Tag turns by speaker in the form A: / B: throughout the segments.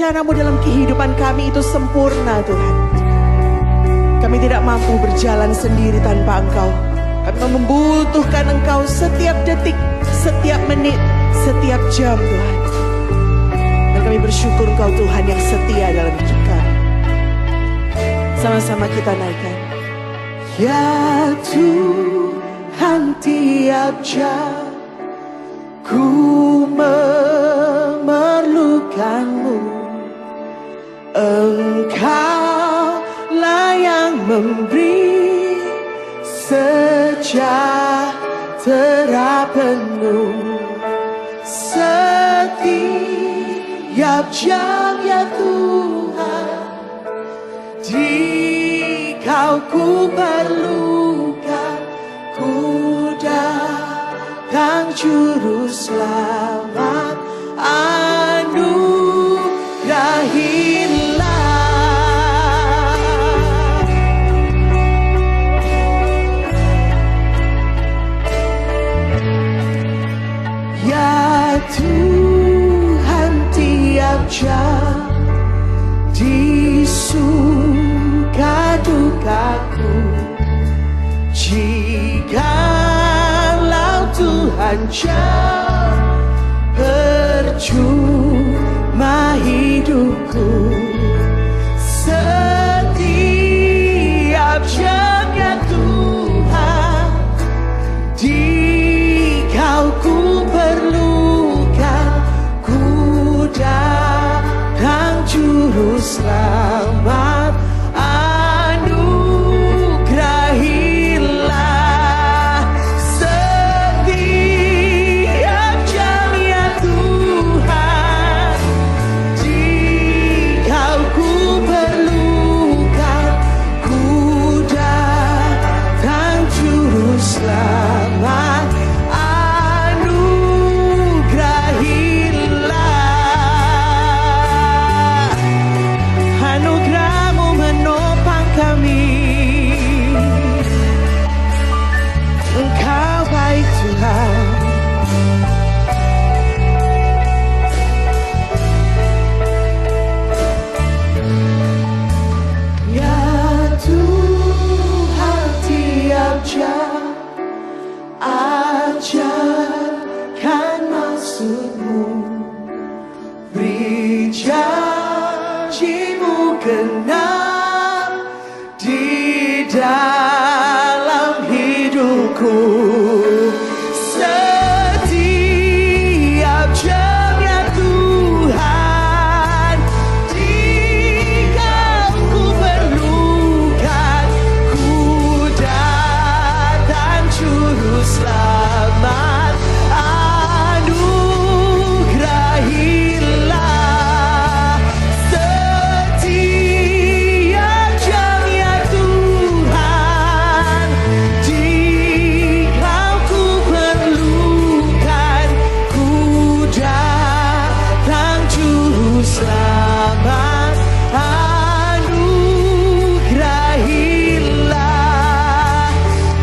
A: rencana-Mu dalam kehidupan kami itu sempurna Tuhan. Kami tidak mampu berjalan sendiri tanpa Engkau. Kami membutuhkan Engkau setiap detik, setiap menit, setiap jam Tuhan. Dan kami bersyukur Engkau Tuhan yang setia dalam hidup kami. Sama-sama kita naikkan. Ya Tuhan, tiap jam ku memerlukan-Mu. Engkaulah yang memberi sejahtera penuh setiap jam ya Tuhan. Dikau ku perlukan, ku datang juru selamat, anugerahilah. Ya Tuhan, tiap jam di suka dukaku, jikalau Tuhan jauh, percuma hidupku. Setiap jam ya Tuhan, Dikau ku perlukan, ku datang juru selamat, anugerahilah. Setiap jam ya Tuhan, Dikau ku perlukan, ku datang juru selamat, anugerahilah. Anugerah-Mu menopang kami. Engkau baik Tuhan. Ya Tuhan, tiap jam ajarkan maksud-Mu, beri janji-Mu genap di dalam hidupku. Setiap jam ya Tuhan, Dikau ku perlukan, ku datang juru selamat, anugerahilah. Setiap jam ya Tuhan, Dikau ku perlukan, ku datang juru selamat, anugerahilah.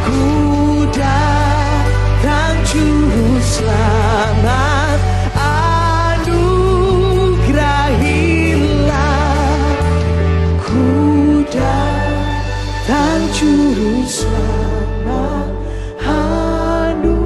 A: Ku datang juru selamat, anugerahilah. Ku datang juru selamat, anugerahilah.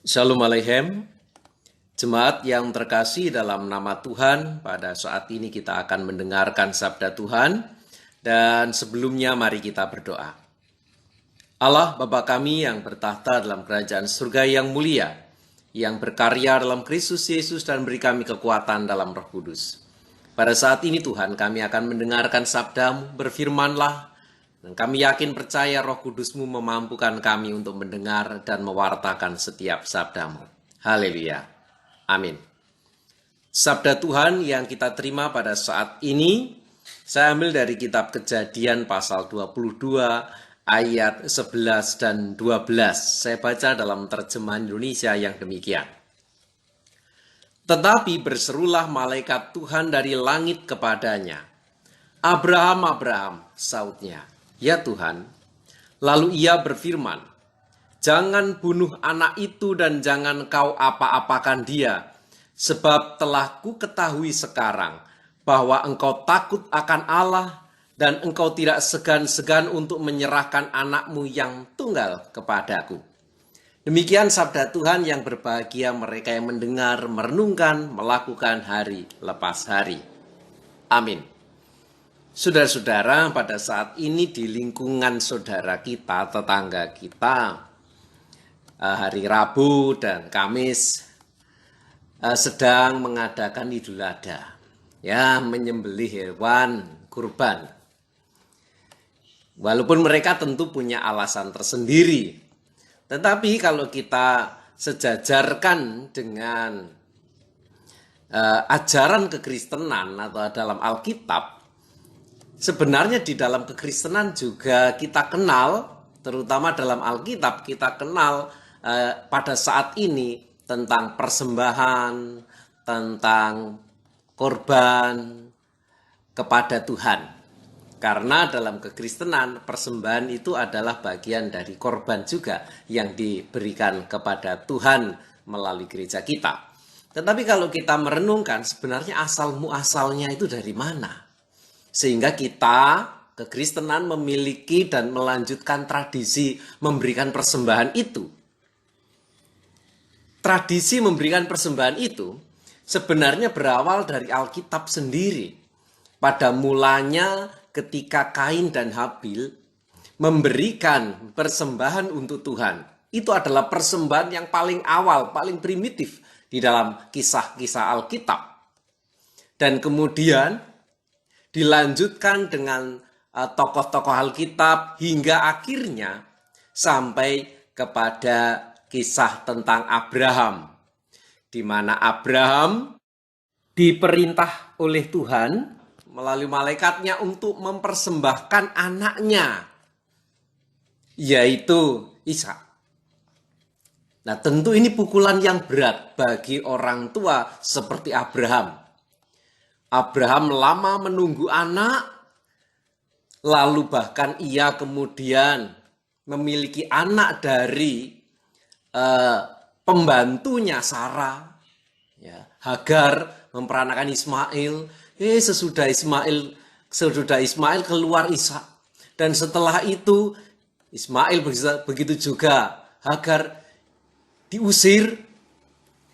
B: Shalom Aleichem, jemaat yang terkasih dalam nama Tuhan, pada saat ini kita akan mendengarkan sabda Tuhan, dan sebelumnya mari kita berdoa. Allah Bapa kami yang bertahta dalam kerajaan surga yang mulia, yang berkarya dalam Kristus Yesus dan beri kami kekuatan dalam Roh Kudus. Pada saat ini Tuhan, kami akan mendengarkan sabda-Mu, berfirman-Lah, dan kami yakin percaya Roh Kudus-Mu memampukan kami untuk mendengar dan mewartakan setiap sabda-Mu. Haleluya. Amin. Sabda Tuhan yang kita terima pada saat ini, saya ambil dari kitab Kejadian pasal 22 ayat 11 dan 12. Saya baca dalam terjemahan Indonesia yang demikian. Tetapi berserulah malaikat Tuhan dari langit kepadanya. Abraham, Abraham, sautnya. Ya Tuhan, lalu ia berfirman, jangan bunuh anak itu dan jangan kau apa-apakan dia, sebab telah ku ketahui sekarang bahwa engkau takut akan Allah dan engkau tidak segan-segan untuk menyerahkan anakmu yang tunggal kepadaku. Demikian sabda Tuhan yang berbahagia mereka yang mendengar, merenungkan, melakukan hari lepas hari. Amin. Saudara-saudara, pada saat ini di lingkungan saudara kita, tetangga kita, hari Rabu dan Kamis sedang mengadakan Idul Adha, ya, menyembelih hewan kurban. Walaupun mereka tentu punya alasan tersendiri, tetapi kalau kita sejajarkan dengan ajaran kekristenan atau dalam Alkitab, sebenarnya di dalam kekristenan juga kita kenal, terutama dalam Alkitab kita kenal pada saat ini tentang persembahan, tentang korban kepada Tuhan. Karena dalam kekristenan persembahan itu adalah bagian dari korban juga yang diberikan kepada Tuhan melalui gereja kita. Tetapi kalau kita merenungkan sebenarnya asal muasalnya itu dari mana? Sehingga kita, kekristenan memiliki dan melanjutkan tradisi memberikan persembahan itu. Tradisi memberikan persembahan itu sebenarnya berawal dari Alkitab sendiri. Pada mulanya ketika Kain dan Habil memberikan persembahan untuk Tuhan. Itu adalah persembahan yang paling awal, paling primitif di dalam kisah-kisah Alkitab. Dan kemudian dilanjutkan dengan tokoh-tokoh Alkitab hingga akhirnya sampai kepada kisah tentang Abraham, di mana Abraham diperintah oleh Tuhan melalui malaikatnya untuk mempersembahkan anaknya, yaitu Ishak. Nah, tentu ini pukulan yang berat bagi orang tua seperti Abraham. Abraham lama menunggu anak, lalu bahkan ia kemudian memiliki anak dari pembantunya Sarah, ya, Hagar memperanakan Ismail. Sesudah Ismail keluar Ishak, dan setelah itu Ismail begitu juga Hagar diusir.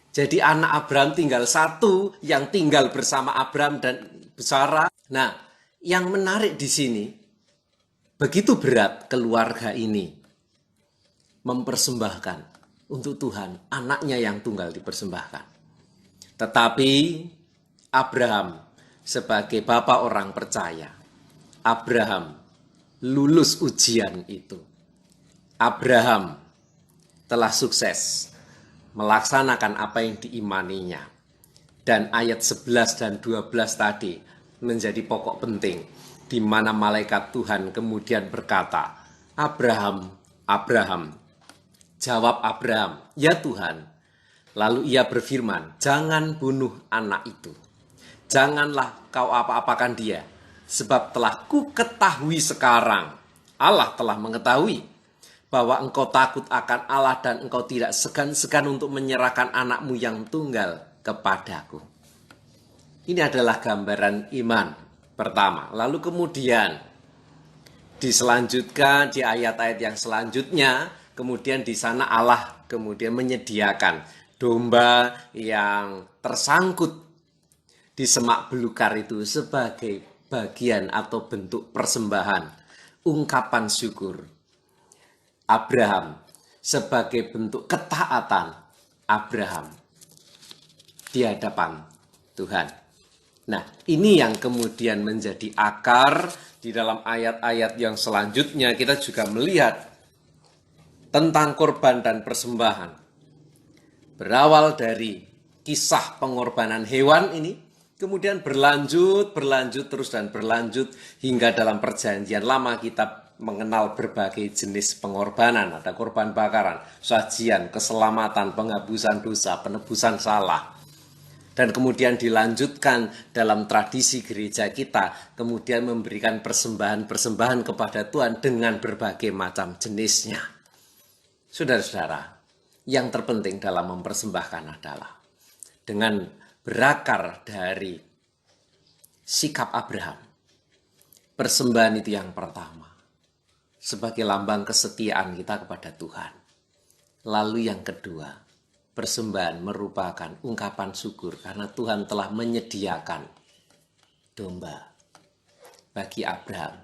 B: Jadi anak Abraham tinggal satu yang tinggal bersama Abraham dan Sarah. Nah, yang menarik di sini, begitu berat keluarga ini mempersembahkan untuk Tuhan, anaknya yang tunggal dipersembahkan. Tetapi Abraham sebagai bapak orang percaya, Abraham lulus ujian itu. Abraham telah sukses melaksanakan apa yang diimaninya. Dan ayat 11 dan 12 tadi menjadi pokok penting, di mana malaikat Tuhan kemudian berkata, Abraham, Abraham. Jawab Abraham, ya Tuhan. Lalu ia berfirman, jangan bunuh anak itu. Janganlah kau apa-apakan dia, sebab telah ku ketahui sekarang. Allah telah mengetahui bahwa engkau takut akan Allah dan engkau tidak segan-segan untuk menyerahkan anakmu yang tunggal kepadaku. Ini adalah gambaran iman pertama. Lalu kemudian diselanjutkan di ayat-ayat yang selanjutnya, kemudian di sana Allah kemudian menyediakan domba yang tersangkut di semak belukar itu sebagai bagian atau bentuk persembahan, ungkapan syukur Abraham, sebagai bentuk ketaatan Abraham di hadapan Tuhan. Nah, ini yang kemudian menjadi akar di dalam ayat-ayat yang selanjutnya. Kita juga melihat tentang korban dan persembahan. Berawal dari kisah pengorbanan hewan ini, kemudian berlanjut terus dan berlanjut hingga dalam perjanjian lama kita mengenal berbagai jenis pengorbanan. Ada korban bakaran, sajian, keselamatan, penghapusan dosa, penebusan salah. Dan kemudian dilanjutkan dalam tradisi gereja kita, kemudian memberikan persembahan-persembahan kepada Tuhan dengan berbagai macam jenisnya. Saudara-saudara, yang terpenting dalam mempersembahkan adalah dengan berakar dari sikap Abraham. Persembahan itu yang pertama, sebagai lambang kesetiaan kita kepada Tuhan. Lalu yang kedua, persembahan merupakan ungkapan syukur karena Tuhan telah menyediakan domba bagi Abraham.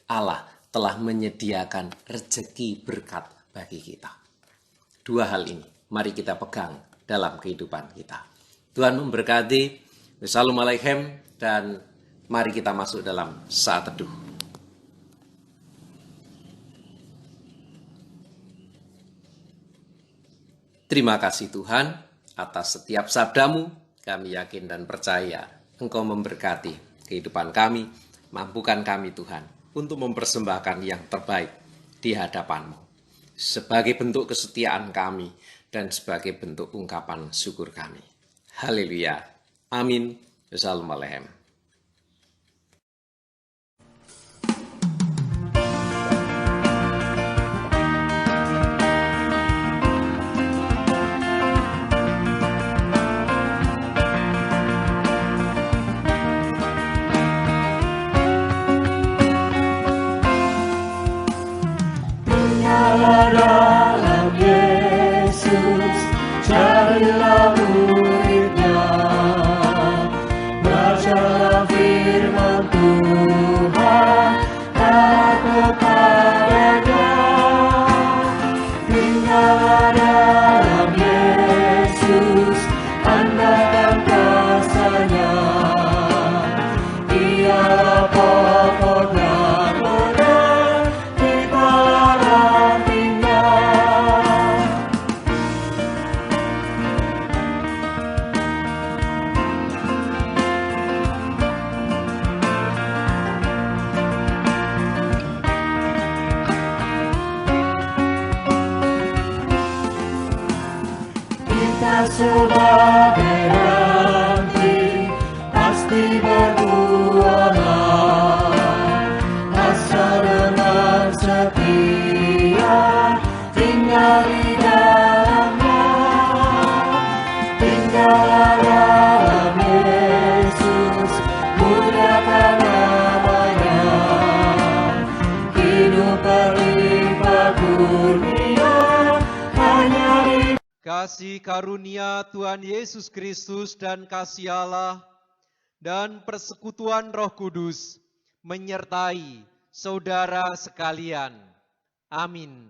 B: Allah telah menyediakan rezeki berkat bagi kita. Dua hal ini mari kita pegang dalam kehidupan kita. Tuhan memberkati. Wassalamualaikum, dan mari kita masuk dalam saat teduh. Terima kasih Tuhan atas setiap sabdamu. Kami yakin dan percaya Engkau memberkati kehidupan kami. Mampukan kami Tuhan untuk mempersembahkan yang terbaik di hadapan-Mu, sebagai bentuk kesetiaan kami dan sebagai bentuk ungkapan syukur kami. Haleluya. Amin. Wassalamualaikum.
C: Dalam Yesus carilah murid-Nya, bacalah firman Tuhan, taat kepada-Nya. Tinggallah dalam Yesus, andalkan kuasa-Nya, Dialah pokok dan benar, itulah artinya. Kita sebagai ranting pasti berbuah, asal dengan setia tinggal di dalamnya. Tinggallah dalam Yesus, muliakan nama-Nya, hidup berlimpah kurnia hanya di
D: Kasih karunia Tuhan Yesus Kristus dan kasih Allah dan persekutuan Roh Kudus menyertai saudara sekalian. Amin.